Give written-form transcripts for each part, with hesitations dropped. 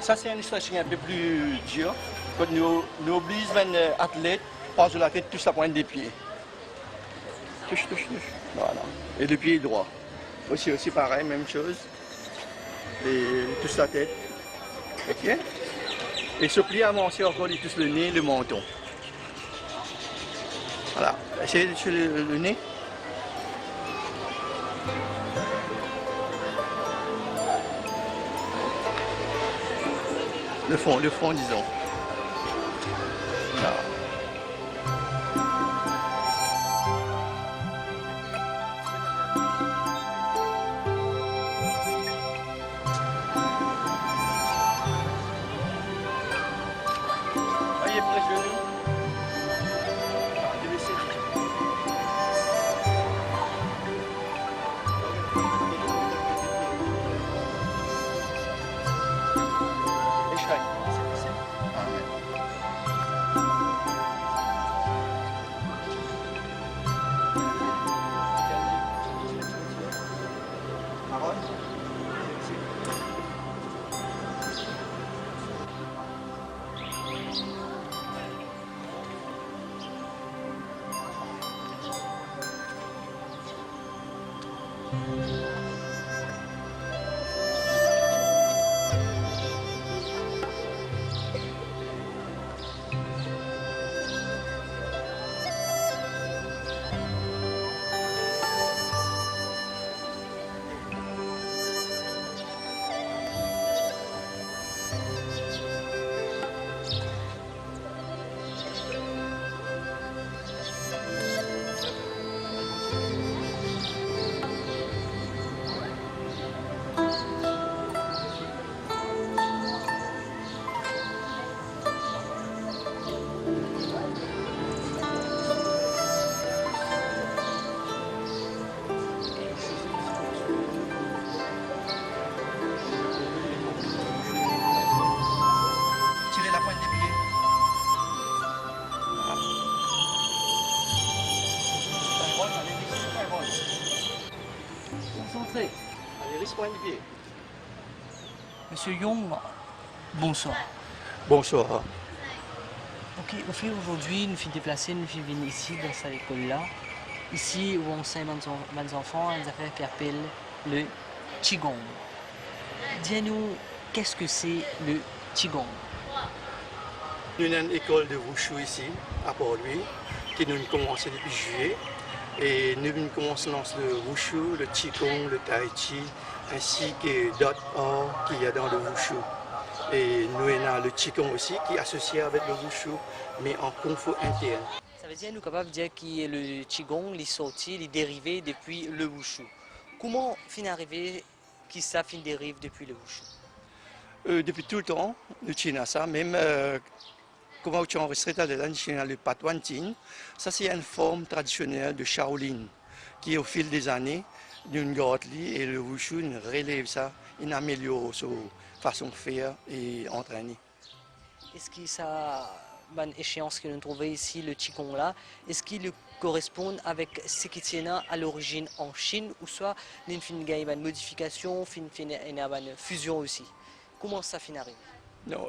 Ça, c'est un stretching un peu plus dur. Quand nous oblige un athlète, passe de la tête, touche la pointe des pieds. Touche, touche, touche. Voilà. Et le pied droit. Aussi pareil, même chose. Et touche la tête. Ok. Et se plie avancer encore, il touche le nez, le menton. Voilà. Essayez de toucher le nez. Le fond, disons. Voilà. Voyez pour les genoux. Délaissez. Échec. Tirez la pointe des pieds. Concentré. Allez, risque pointe des pieds. Monsieur Young, bonsoir. Bonsoir. Ok, on fait aujourd'hui, nous fait déplacer, nous fait venir ici, dans cette école-là. Ici, où on enseigne mes enfants des affaires qui appellent le Qigong. Dis-nous, qu'est-ce que c'est le Qigong? Nous avons une école de Wushu ici, à Port-Louis, qui nous a commencé depuis juillet. Et nous avons commencé le Wushu, le Qigong, le Tai Chi, ainsi que d'autres arts qu'il y a dans le Wushu. Et nous avons le Qigong aussi, qui est associé avec le Wushu, mais en Kung Fu interne. Ça veut dire, nous sommes capables de dire que le Qigong, il est sorti, il est dérivé depuis le Wushu. Comment fin arrivé qui ça fin dérive depuis le Wushu? Depuis tout le temps, nous avons ça, même comment tu as enregistré le Patuantin, ça c'est une forme traditionnelle de Shaolin, qui au fil des années, d'une garde-lit et le Wushu il relève ça, il améliore sa façon de faire et entraîner. Est-ce que ça, une échéance que nous trouvons ici, le Qigong là, est-ce qu'il correspond avec ce qui tient à l'origine en Chine ou soit il y a une modification, une fusion aussi? Comment ça finit arrive? Non,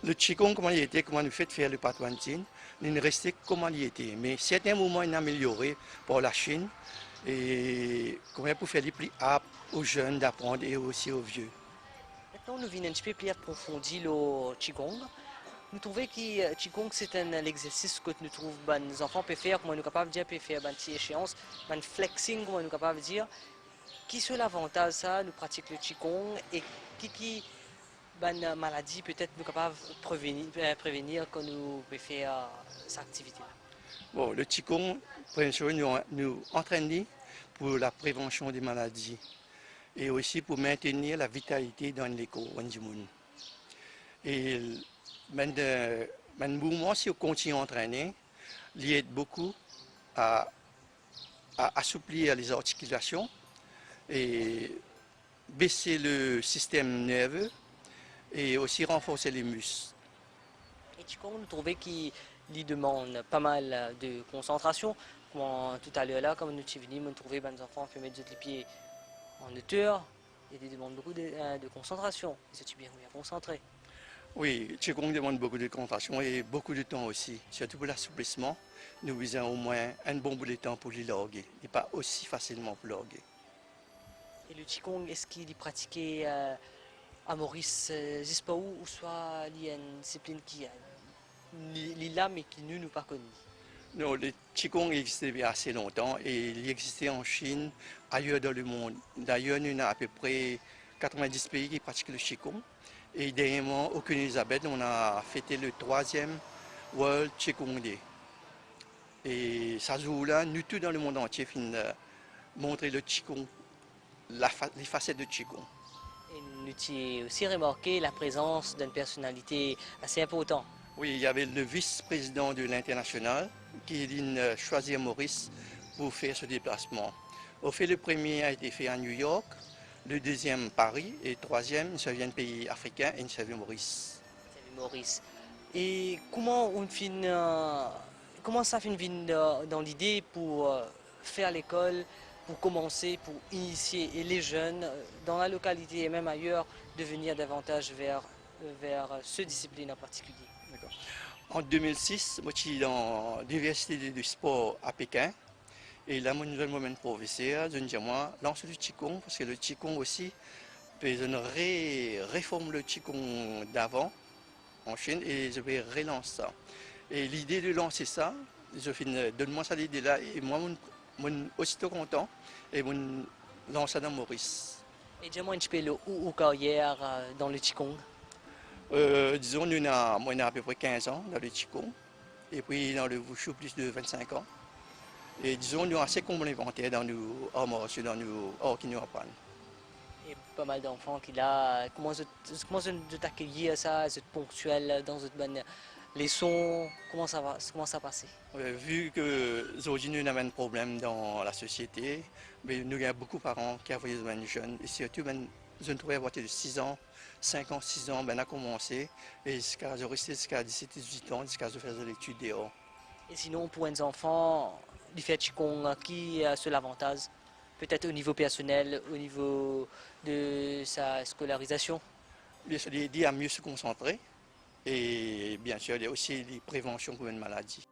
le Qigong, comment il était, comment nous fait faire le Patuantin, il restait comment il était. Mais certains moments, il a amélioré par la Chine et comment pour faire les plus aptes aux jeunes d'apprendre et aussi aux vieux. Maintenant, nous venons un petit peu plus approfondir le Qigong. Nous trouvons que Qigong c'est un exercice que nous trouvons les enfants peuvent faire, comment nous sommes capables de dire, peuvent faire une petite échéance, un flexing, comment nous sommes capables de dire. Qui est l'avantage ça, nous pratiquons le Qigong et qui une maladie peut-être nous capables de prévenir quand nous pouvons faire cette activité-là? Bon, le Qigong, nous entraîne pour la prévention des maladies et aussi pour maintenir la vitalité dans les corps. Et le mouvement, si on continue à entraîner, il aide beaucoup à assouplir les articulations et baisser le système nerveux et aussi renforcer les muscles. Et Qigong, nous trouvons qu'il demande pas mal de concentration. Comme tout à l'heure là, comme nous sommes venus, nous trouvons que les enfants peuvent mettre les pieds en hauteur et ils demandent beaucoup de concentration. Ils sont bien concentrés. Oui, Qigong demande beaucoup de concentration et beaucoup de temps aussi. Surtout pour l'assouplissement, nous avons au moins un bon bout de temps pour l'orguer. Il n'est pas aussi facilement pour l'orguer. Et le Qigong, est-ce qu'il est pratiqué à Maurice Zispaou ou soit il y a une discipline qui est là mais qui nous pas connue? Non, le Qigong existait depuis assez longtemps et il existait en Chine, ailleurs dans le monde. D'ailleurs, nous avons à peu près 90 pays qui pratiquent le Qigong. Et dernièrement, au Queen Elizabeth, on a fêté le 3e World Qigong Day. Et ça joue-là, nous tous dans le monde entier, finissent montrer le Qigong, les facettes de Qigong. Et nous avons aussi remarqué la présence d'une personnalité assez importante. Oui, il y avait le vice-président de l'international qui a choisi Maurice pour faire ce déplacement. Au fait, le premier a été fait à New York, le deuxième Paris et le troisième, ça vient de pays africains et ça vient Maurice. Maurice. Et comment ça finit dans l'idée pour faire l'école, pour commencer, pour initier et les jeunes dans la localité et même ailleurs de venir davantage vers ce discipline en particulier? En 2006, moi, je suis dans l'université du sport à Pékin. Et là, mon nouvel moment professeur, je me dis, moi, lance le Qigong, parce que le Qigong aussi, je réforme le Qigong d'avant en Chine et je vais relancer ça. Et l'idée de lancer ça, je fais donne-moi ça l'idée là et moi, je suis aussitôt content et je lance ça dans Maurice. Et dis-moi un petit peu ou carrière dans le Qigong. Disons, nous avons à peu près 15 ans dans le Qigong et puis dans le Wushu plus de 25 ans. Et disons, nous avons assez complémentaires dans nos arts martiaux, dans nos arts qui nous apprennent. Et pas mal d'enfants qui là, comment de t'accueillir à ça, être ponctuel dans une bonne leçon, comment ça passe? Vu que aujourd'hui nous avons un problème dans la société, mais nous avons beaucoup de parents qui avaient des jeunes, et surtout je trouvais à partir de 6 ans, 5 ans, 6 ans, on a commencé, et jusqu'à 17-18 ans, jusqu'à faire des études dehors. Et sinon, pour les enfants, du fait Qigong, qui a seul avantage? Peut-être au niveau personnel, au niveau de sa scolarisation? Bien sûr, il aide à mieux se concentrer, et bien sûr, il y a aussi des préventions pour une maladie.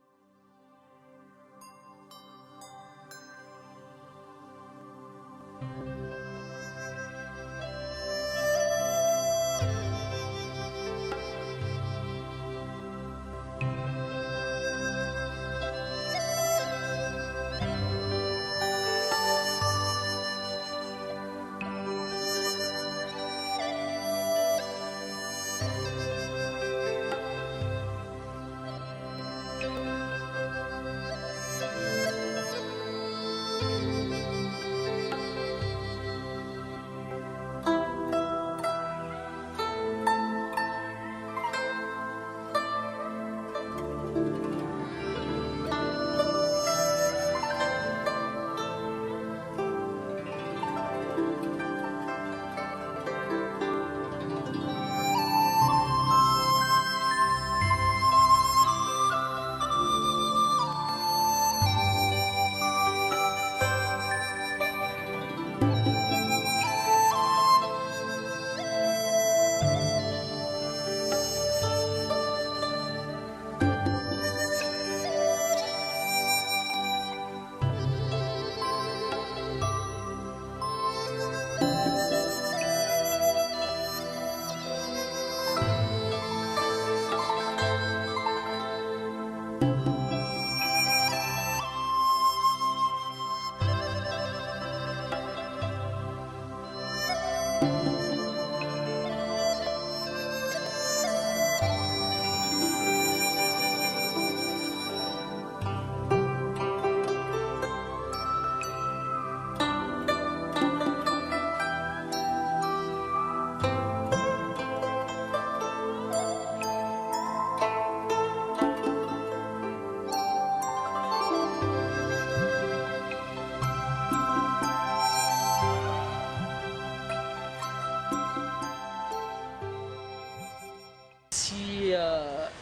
Si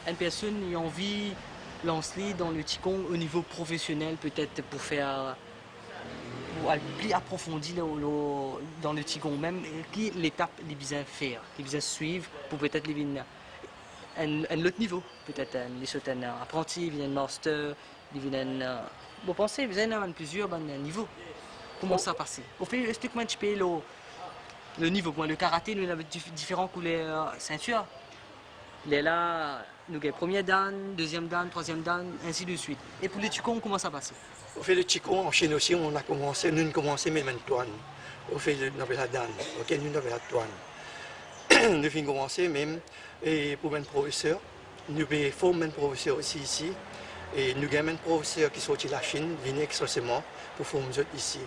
une personne a envie de lancer dans le Qigong au niveau professionnel, peut-être pour faire aller plus approfondi dans le Qigong même, qui l'étape les besoin faire, les besoin suivre pour peut-être les un autre niveau. Peut-être les sont un apprenti, ils viennent master, ils viennent. Vous pensez, ils viennent plusieurs niveaux. Comment ça passe? Au fait, est-ce que tu peux le niveau? Moi, le karaté, nous avons différentes couleurs ceintures. Il est là, nous avons première dan, deuxième dan, troisième dan, ainsi de suite. Et pour les Qigong, comment ça passe? Au fait, le Qigong en Chine aussi, nous avons commencé mais maintenant Tuan. Au fait, nous avons la Dan, ok, nous avons la Tuan. Nous avons commencé même et pour un professeur, nous avons formé un professeur aussi ici. Et nous avons un professeur qui sorti de la Chine, venu expressément pour former ici.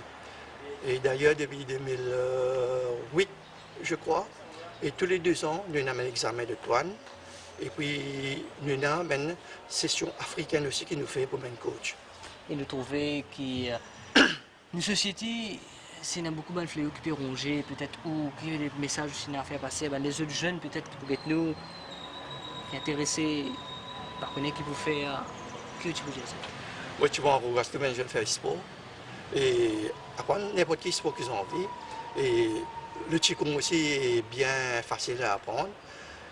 Et d'ailleurs, depuis 2008, je crois, et tous les 2 ans, nous avons un examen de Tuan. Et puis, nous avons une session africaine aussi qui nous fait pour un coach. Et nous trouvons que une société, c'est beaucoup de fléaux qui peut ronger, peut-être, ou qui a des messages aussi à faire passer. Les autres jeunes, peut-être, qui pourraient être nous intéressés par connaître qui vous fait. Que tu peux dire ça? Moi, tu vas en rester un jeune faire sport. Et apprendre n'importe quel sport qu'ils ont envie. Et le Qigong aussi est bien facile à apprendre.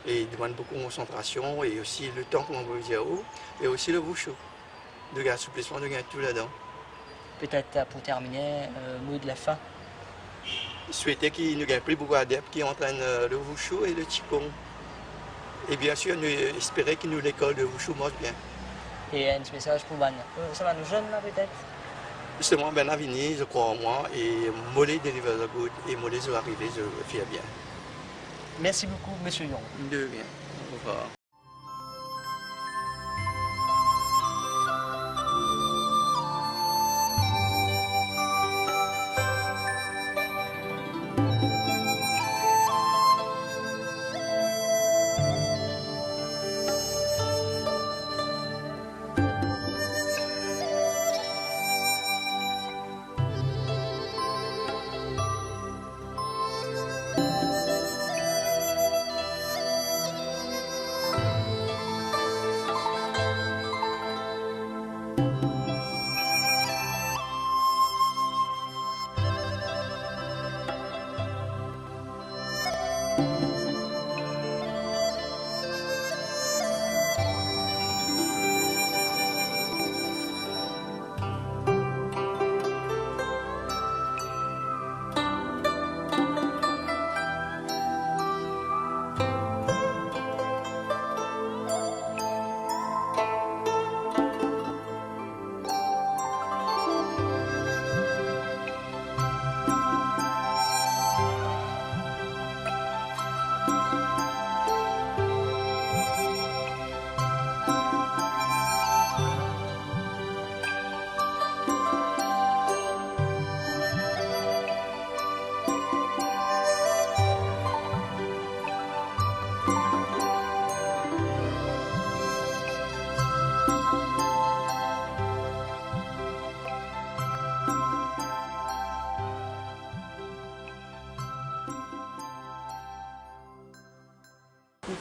Et il demande beaucoup de concentration et aussi le temps, comme on peut dire, et aussi le Wushu. De gagner souplissement, de gagner tout là-dedans. Peut-être pour terminer, mot de la fin. Souhaiter qu'il nous gagne plus beaucoup d'adeptes qui entraînent le Wushu et le Qigong. Et bien sûr, nous espérer que nous l'école de Wushu marche bien. Et un message pour Ban. Ça va nous jeunes là peut-être? Justement, Ben Avini, je crois en moi, et Mollet deliver the good, et Mollet je arriver, je fais bien. Merci beaucoup, Monsieur Young. De rien. Au revoir.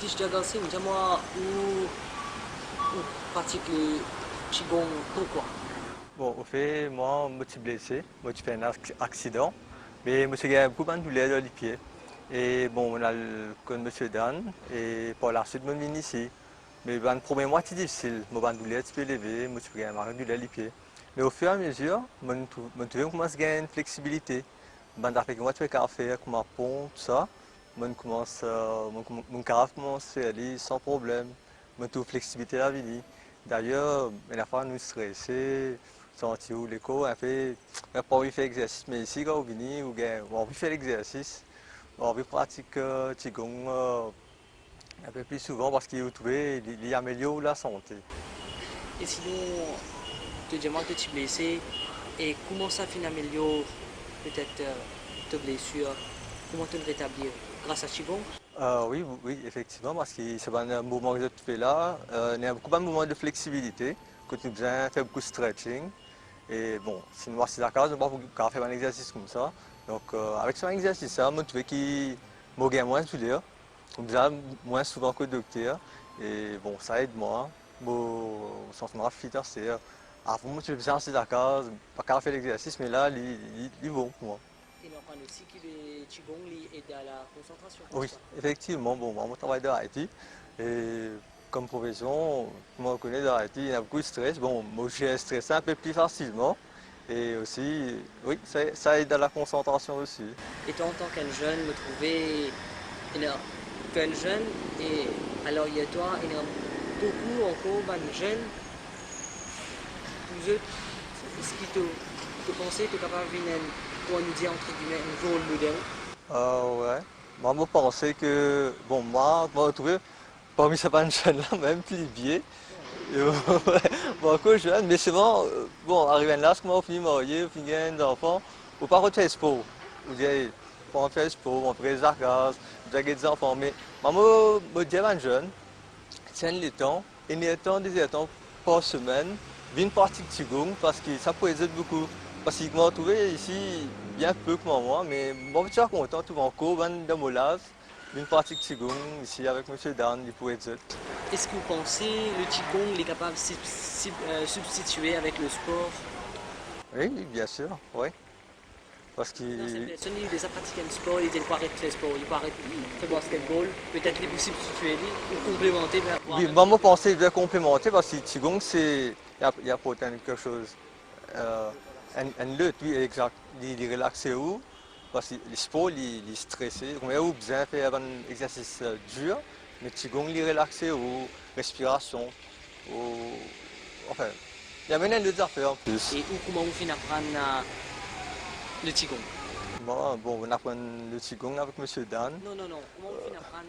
Je dis dis-moi où pratique le Qigong, pourquoi? Bon, au fait, moi, je suis blessé, moi, j'ai fait un accident, mais je suis beaucoup de douleur dans les pieds. Et bon, on a le monsieur Dan, et par la suite, je suis venu ici. Mais le premier mois, c'est difficile, je suis douleur, tu peux lever, je suis douleur dans les pieds. Mais au fur et à mesure, je trouve que je gagne une flexibilité. Après que moi, je fais faire comme ma pompe, tout ça. Mon caraf commence à aller sans problème. Mon taux de flexibilité à la vie. D'ailleurs, la fois nous stressés, sentir où l'écho, on fait, on n'a pas envie de faire l'exercice, mais ici quand on vient, on a envie de faire l'exercice, on a envie de pratiquer Qigong un peu plus souvent parce qu'il améliore la santé. Et sinon, tu demandes que tu es blessé, et comment ça finit améliore peut-être tes blessures, comment tu le rétablir? Grâce à Qigong? Oui, effectivement, parce que c'est un mouvement que tu fais là, il y a beaucoup de mouvements de flexibilité, que tu as besoin de faire beaucoup de stretching. Et bon, si nous sommes d'accord, nous pouvons faire un exercice comme ça. Donc, avec ce exercice, je trouve qu'il y a moins de douleur, moins souvent que le docteur. Et bon, ça aide moi, mon sentiment fitter, c'est avant, je suis d'accord, pas faire l'exercice, mais là, il est bon pour moi. Et on apprend aussi que le Qigong aide à la concentration. Oui, effectivement. Bon, moi, je travaille dans Haïti. Et comme profession, moi, je connais dans Haïti, il y a beaucoup de stress. Bon, moi, j'ai stressé un peu plus facilement. Et aussi, oui, ça aide à la concentration aussi. Et toi, en tant qu'un jeune, me trouver qu'un jeune, et alors il y a toi, il y a beaucoup encore de jeunes, vous autres, est-ce que tu pensais que tu es capable de venir, pour nous dire entre guillemets, un rôle modèle? Ouais. Moi, je pensais que, bon, moi, je me retrouvais parmi ces jeunes-là, même plus vieux. Bon, encore jeune, mais c'est bon, arrivé là, je suis marié, je suis un enfant, ou pas faire sport. Ou bien, pour faire sport, on fait des arcases, j'ai des enfants, mais moi, je dis à un jeune, tiens le temps, et il y a des temps par semaine, une pratique Qigong, parce que ça peut aider beaucoup. Parce que je me retrouvé ici bien peu que moi, mais moi, je suis content, tout encore, dans mon âge, une pratique Qigong ici avec M. Dan, il pourrait aider. Est-ce que vous pensez le Qigong est capable de substituer avec le sport? Oui, bien sûr, oui. Parce que... Non, cette personne, il déjà pratiqué un sport, il dit qu'il arrêter de faire sport, il arrêter de faire basketball, peut-être les possibles substituer ou complémenter. Oui, moi, je pensais bien complémenter parce que Qigong, il y a peut-être quelque chose. Un lutte, oui, exact. Il est relaxé où? Parce que le sport, il est stressé. On a besoin de faire un exercice dur, mais Qigong, il est relaxé où? Respiration. Enfin, il y a maintenant d'autres affaires en plus. Et comment vous finissez apprendre le Qigong? Bon, on apprend le Qigong avec M. Dan. Non. Comment vous finissez apprendre?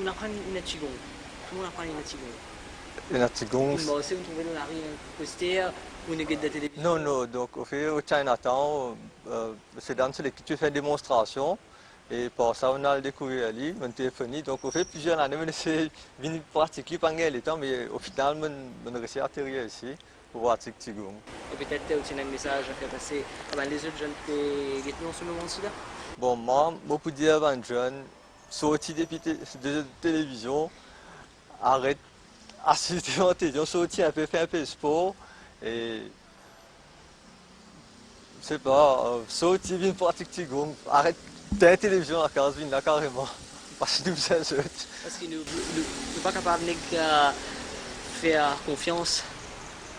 On apprend le Qigong. Comment on apprend le Qigong? Le Qigong. Vous trouvez dans la rue un poster ou une guide de télévision? Non, donc au Chinatown, M. Dan, c'est l'équipe qui fait une démonstration. Et pour ça, on a découvert lui, on téléphoné. Donc, on fait plusieurs années, on essaie de pratiquer pendant le temps, mais au final, on a réussi à atterrir ici pour pratiquer Qigong. Et peut-être tu as un message à faire passer à les autres jeunes qui sont en ce moment-ci là? Bon, moi, je peux dire à un jeune, sorti de la télévision, arrête, assister à la télévision, sorti un peu, faire un peu de sport. Et je sais pas, sorti, viens pratiquer Qigong, arrête. T'as la télévision à 15 minutes là carrément, parce que nous sommes jeunes. Parce que nous ne sommes pas capables de faire confiance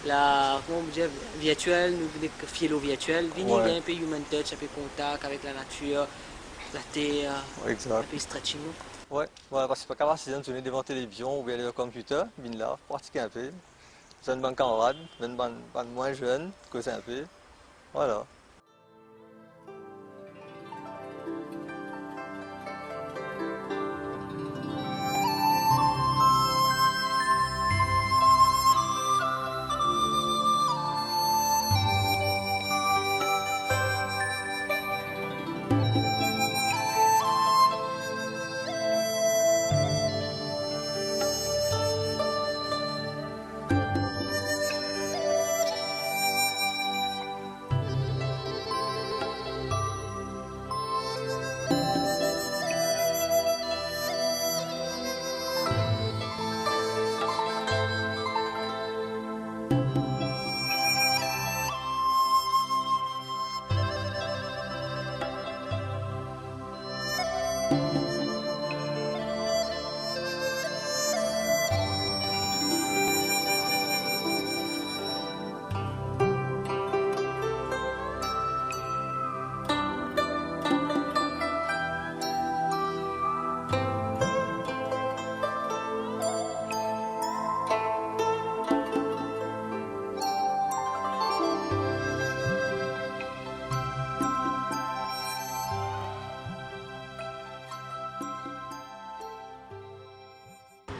la virtuelle, nous devons fier au virtuel, venir un peu human touch, un peu contact avec la nature, la terre, un peu stretching. Ouais, parce que c'est pas capable de se devant la télévision ou bien le computer, venir là, pratiquer un peu. C'est un bon camarade, un moins jeune, causer un peu. Voilà.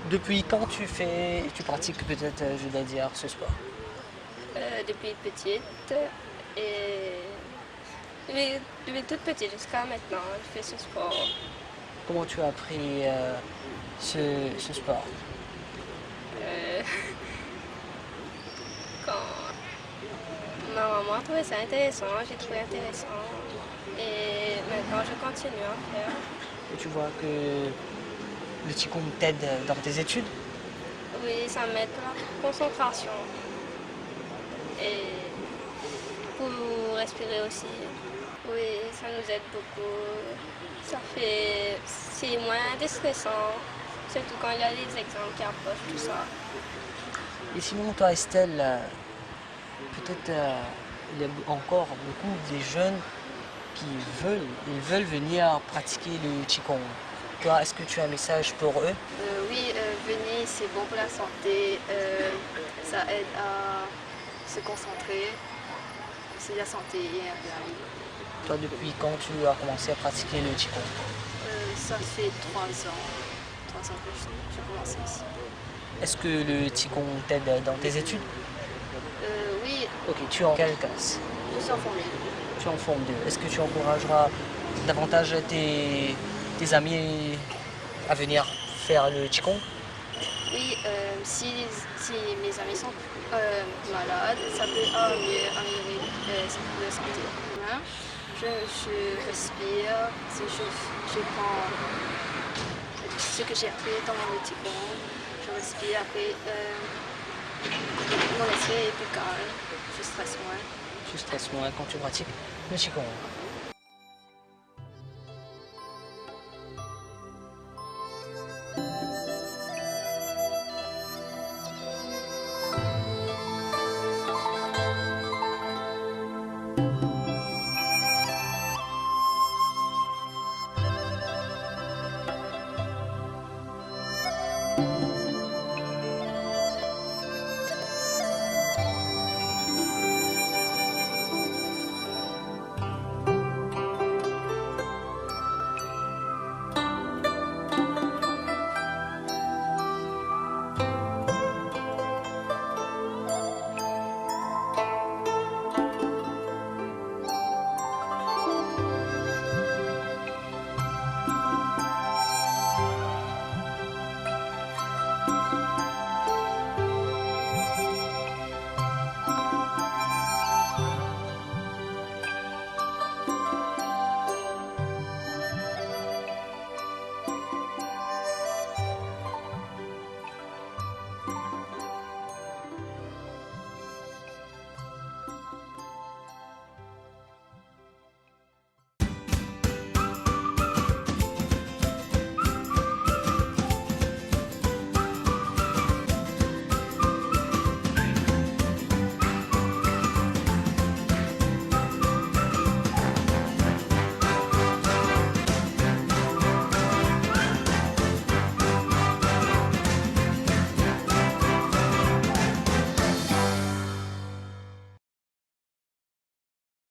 Depuis quand tu pratiques peut-être, je dois dire, ce sport? Depuis petite et depuis toute petite jusqu'à maintenant, je fais ce sport. Comment tu as appris ce sport? Quand ma maman trouvait ça intéressant, j'ai trouvé intéressant et maintenant je continue à en faire. Et tu vois que le Qigong t'aide dans tes études? Oui, ça m'aide pour la concentration et pour respirer aussi. Oui, ça nous aide beaucoup. C'est moins déstressant, surtout quand il y a les examens qui approchent, tout ça. Et sinon, toi, Estelle, peut-être il y a encore beaucoup de jeunes qui veulent venir pratiquer le Qigong. Toi, est-ce que tu as un message pour eux? Oui, venez, c'est bon pour la santé. Ça aide à se concentrer. C'est la santé et la vie. Toi, depuis quand tu as commencé à pratiquer le Qigong? Ça fait 3 ans. 3 ans que j'ai commencé ici. Est-ce que le Qigong t'aide dans tes études? Oui, Ok, tu es en quelle classe? je suis en Formule. Tu es en forme 2. Est-ce que tu encourageras davantage tes amis à venir faire le Qigong? Oui, si mes amis sont malades, ça peut améliorer leur santé. Hein? Je respire, je prends ce que j'ai appris dans le Qigong, je respire, après mon esprit est plus calme, je stresse moins. Tu stresses moins quand tu pratiques le Qigong.